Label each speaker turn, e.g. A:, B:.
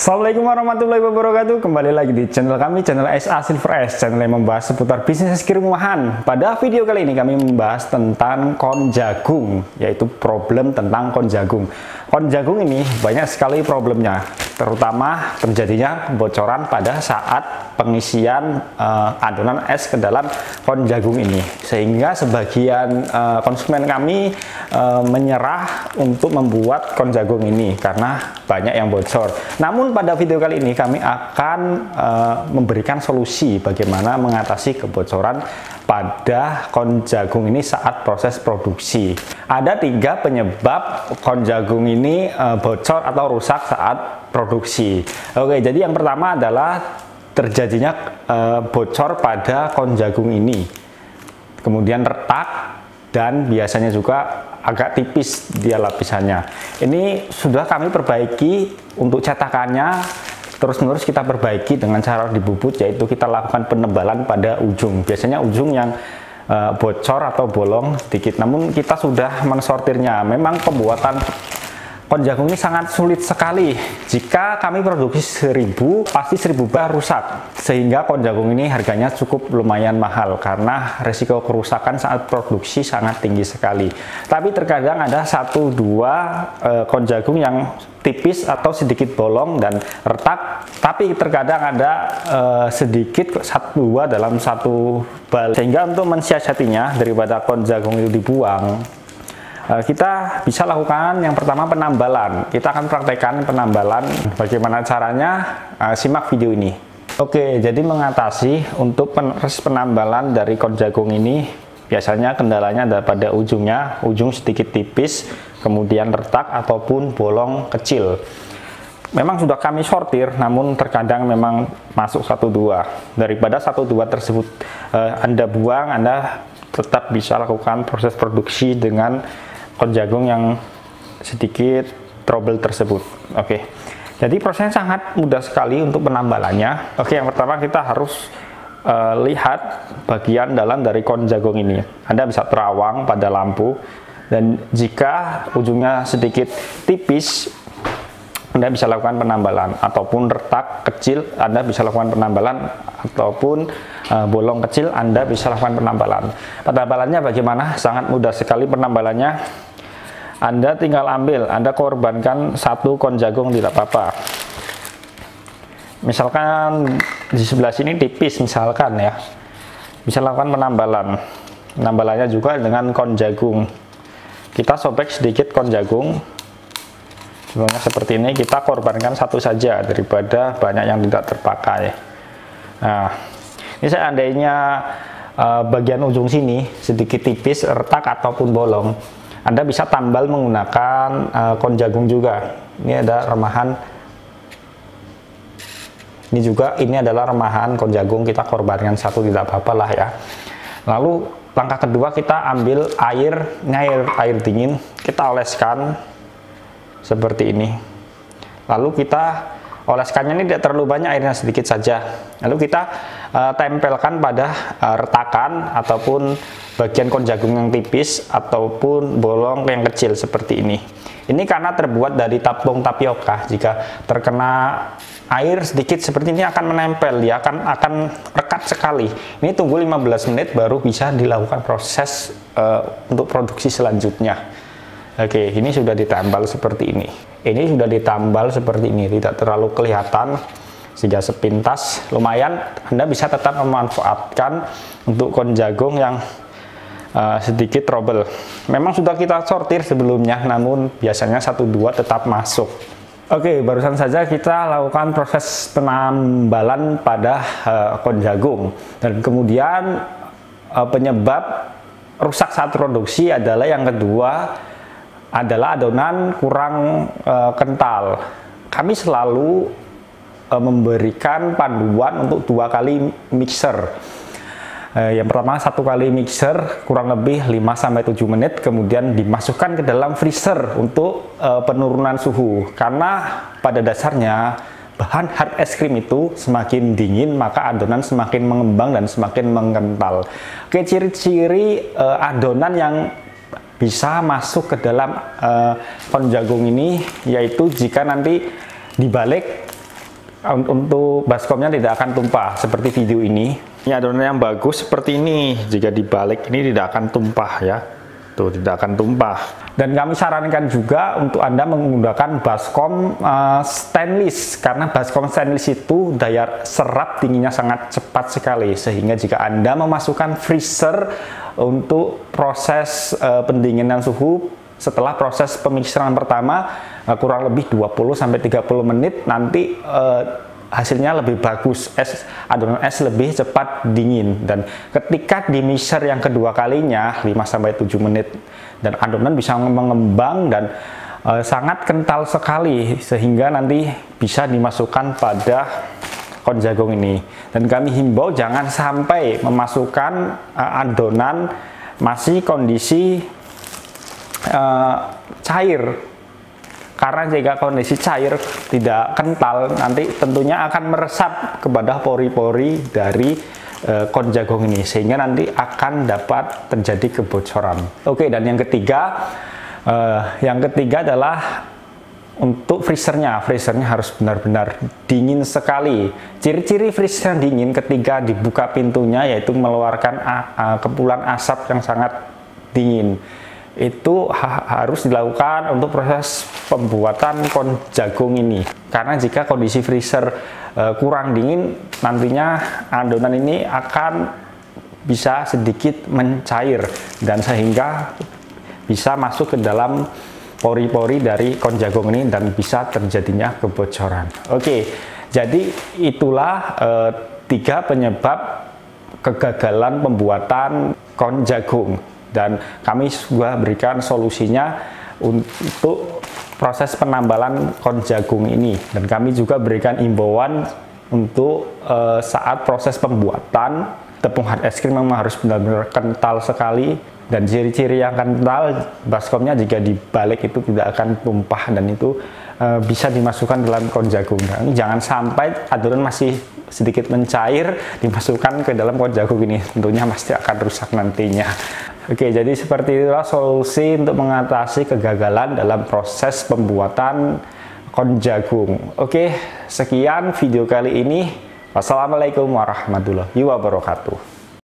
A: Assalamualaikum warahmatullahi wabarakatuh. Kembali lagi di channel kami, channel SA Silver S, channel yang membahas seputar bisnis skill rumahan. Pada video kali ini kami membahas tentang kon jagung, yaitu problem tentang kon jagung. Kon jagung ini banyak sekali problemnya, terutama terjadinya kebocoran pada saat pengisian adonan es ke dalam kon jagung ini, sehingga sebagian konsumen kami menyerah untuk membuat kon jagung ini karena banyak yang bocor. Namun pada video kali ini kami akan memberikan solusi bagaimana mengatasi kebocoran pada kon jagung ini saat proses produksi. Ada 3 penyebab kon jagung ini bocor atau rusak saat produksi. Oke, jadi yang pertama adalah terjadinya bocor pada kon jagung ini, kemudian retak, dan biasanya juga agak tipis dia lapisannya. Ini sudah kami perbaiki untuk cetakannya, terus-menerus kita perbaiki dengan cara dibubut, yaitu kita lakukan penebalan pada ujung. Biasanya ujung yang bocor atau bolong sedikit, namun kita sudah mensortirnya. Memang pembuatan kon jagung ini sangat sulit sekali. Jika kami produksi 1000, pasti 1000 bah rusak, sehingga kon jagung ini harganya cukup lumayan mahal karena resiko kerusakan saat produksi sangat tinggi sekali. Tapi terkadang ada 1-2 kon jagung yang tipis atau sedikit bolong dan retak, tapi terkadang ada sedikit 1-2 dalam satu bal. Sehingga untuk mensiasatinya daripada kon jagung itu dibuang, kita bisa lakukan yang pertama penambalan. Kita akan praktekkan penambalan. Bagaimana caranya? Simak video ini. Oke, jadi mengatasi untuk proses penambalan dari kon jagung ini, biasanya kendalanya ada pada ujungnya, ujung sedikit tipis, kemudian retak ataupun bolong kecil. Memang sudah kami sortir, namun terkadang memang masuk 1-2. Daripada 1-2 tersebut Anda buang, Anda tetap bisa lakukan proses produksi dengan kon jagung yang sedikit trouble tersebut. Oke, jadi prosesnya sangat mudah sekali untuk penambalannya. Oke, yang pertama kita harus lihat bagian dalam dari kon jagung ini. Anda bisa terawang pada lampu, dan jika ujungnya sedikit tipis, Anda bisa lakukan penambalan, ataupun retak kecil Anda bisa lakukan penambalan, ataupun bolong kecil Anda bisa lakukan penambalan. Penambalannya bagaimana? Sangat mudah sekali penambalannya. Anda tinggal ambil, Anda korbankan 1 kon jagung, tidak apa-apa. Misalkan di sebelah sini tipis misalkan ya, bisa lakukan penambalan. Penambalannya juga dengan kon jagung. Kita sobek sedikit kon jagung, sebenarnya seperti ini. Kita korbankan 1 saja daripada banyak yang tidak terpakai. Nah, ini seandainya bagian ujung sini sedikit tipis, retak ataupun bolong, Anda bisa tambal menggunakan kon jagung juga. Ini ada remahan. Ini juga, ini adalah remahan kon jagung, kita korbankan 1, tidak apa-apa lah ya. Lalu langkah kedua, kita ambil air dingin, kita oleskan seperti ini. Lalu kita oleskannya ini tidak terlalu banyak, airnya sedikit saja. Lalu kita tempelkan pada retakan ataupun bagian kon jagung yang tipis ataupun bolong yang kecil seperti ini. Ini karena terbuat dari tepung tapioka. Jika terkena air sedikit seperti ini akan menempel, ya akan rekat sekali. Ini tunggu 15 menit baru bisa dilakukan proses untuk produksi selanjutnya. Oke, ini sudah ditambal seperti ini. Ini sudah ditambal seperti ini, tidak terlalu kelihatan, sehingga sepintas lumayan Anda bisa tetap memanfaatkan untuk kon jagung yang sedikit trouble. Memang sudah kita sortir sebelumnya, namun biasanya 1-2 tetap masuk. Oke, barusan saja kita lakukan proses penambalan pada kon jagung, dan kemudian penyebab rusak saat produksi adalah yang kedua adalah adonan kurang kental. Kami selalu memberikan panduan untuk 2 kali mixer. Yang pertama 1 kali mixer kurang lebih 5-7 menit, kemudian dimasukkan ke dalam freezer untuk penurunan suhu. Karena pada dasarnya bahan hard es krim itu semakin dingin maka adonan semakin mengembang dan semakin mengental. Oke, ciri-ciri adonan yang bisa masuk ke dalam kon jagung ini yaitu jika nanti dibalik untuk baskomnya tidak akan tumpah seperti video ini. Ini adonan yang bagus seperti ini, jika dibalik ini tidak akan tumpah ya. Tuh, tidak akan tumpah. Dan kami sarankan juga untuk Anda menggunakan baskom stainless, karena baskom stainless itu daya serap dinginnya sangat cepat sekali, sehingga jika Anda memasukkan freezer untuk proses pendinginan suhu setelah proses pemixeran pertama kurang lebih 20-30 menit, nanti hasilnya lebih bagus, adonan es lebih cepat dingin. Dan ketika di mixer yang kedua kalinya 5-7 menit, dan adonan bisa mengembang dan sangat kental sekali, sehingga nanti bisa dimasukkan pada kon jagung ini. Dan kami himbau jangan sampai memasukkan adonan masih kondisi cair, karena jika kondisi cair tidak kental, nanti tentunya akan meresap kepada pori-pori dari kon jagung ini, sehingga nanti akan dapat terjadi kebocoran. Oke, dan yang ketiga adalah untuk freezernya. Freezernya harus benar-benar dingin sekali. Ciri-ciri freezer yang dingin ketika dibuka pintunya yaitu mengeluarkan kepulan asap yang sangat dingin. Itu harus dilakukan untuk proses pembuatan kon jagung ini, karena jika kondisi freezer kurang dingin, nantinya adonan ini akan bisa sedikit mencair dan sehingga bisa masuk ke dalam pori-pori dari kon jagung ini dan bisa terjadinya kebocoran. Oke, jadi itulah 3 penyebab kegagalan pembuatan kon jagung. Dan kami juga berikan solusinya untuk proses penambalan kon jagung ini. Dan kami juga berikan imbauan untuk saat proses pembuatan tepung hard es krim memang harus benar-benar kental sekali. Dan ciri-ciri yang kental, baskomnya jika dibalik itu tidak akan tumpah, dan itu bisa dimasukkan dalam kon jagung. Dan jangan sampai adonan masih sedikit mencair dimasukkan ke dalam kon jagung ini, tentunya pasti akan rusak nantinya. Oke, jadi seperti itulah solusi untuk mengatasi kegagalan dalam proses pembuatan kon jagung. Oke, sekian video kali ini. Wassalamualaikum warahmatullahi wabarakatuh.